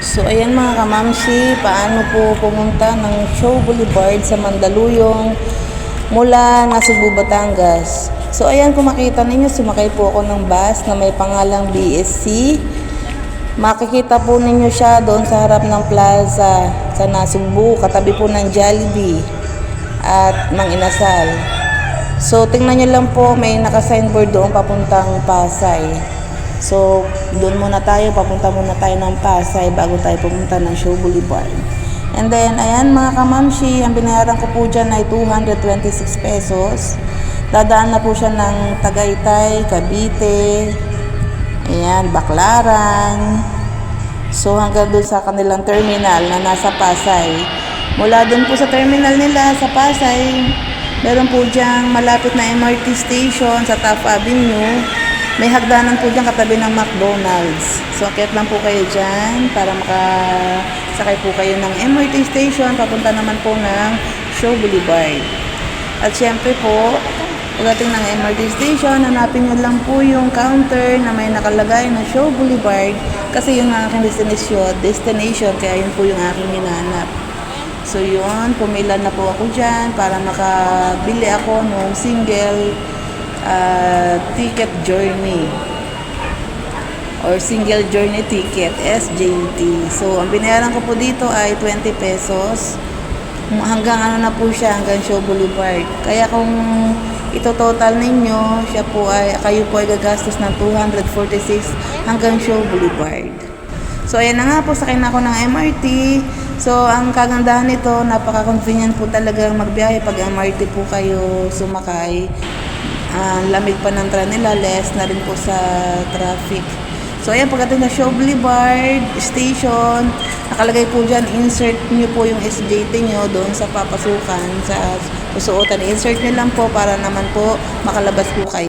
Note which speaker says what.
Speaker 1: So ayan mga kamamsi, paano po pumunta ng Show Boulevard sa Mandaluyong mula na Cebu, Batangas. So ayan, kung makita ninyo, sumakay po ako ng bus na may pangalang BSC. Makikita po ninyo siya doon sa harap ng plaza sa Nasugbu, katabi po ng Jollibee at Mang Inasal. So tingnan nyo lang po, may naka-signboard doon papuntang Pasay. So, doon muna tayo, papunta muna tayo ng Pasay bago tayo pumunta ng Show Boulevard. And then, ayan mga kamamshi, ang binayaran ko po dyan ay 226 pesos. Dadaan na po siya ng Tagaytay, Cavite, ayan, Baclaran. So, hanggang doon sa kanilang terminal na nasa Pasay. Mula doon po sa terminal nila sa Pasay, meron po dyan malapit na MRT station sa Taft Avenue. May hagdanan po dyan katabi ng McDonald's. So, akyat lang po kayo dyan para makasakay po kayo ng MRT station. Papunta naman po ng Show Boulevard. At syempre po, pagdating ng MRT station, hanapin nyo lang po yung counter na may nakalagay na Show Boulevard. Kasi yung aking destination, kaya yun po yung aking hinahanap. So, yun, pumila na po ako dyan para makabili ako ng single ticket journey or single journey ticket, SJT. So, ang binayaran ko po dito ay 20 pesos. Hanggang ano na po siya, hanggang Show Boulevard. Kaya kung ito total ninyo, kayo po ay gagastos ng 246 hanggang Show Boulevard. So, ayan na nga po, sakay na ako ng MRT. So, ang kagandahan nito, napaka-convenient po talaga magbiyahe pag MRT po kayo sumakay. Lamig pa ng tren nila, less na rin po sa traffic. So ayan, pagdating na Show Boulevard Station, nakalagay po dyan, insert nyo po yung SJT nyo doon sa papasukan, sa susuotan. Insert nyo lang po para naman po makalabas po kayo.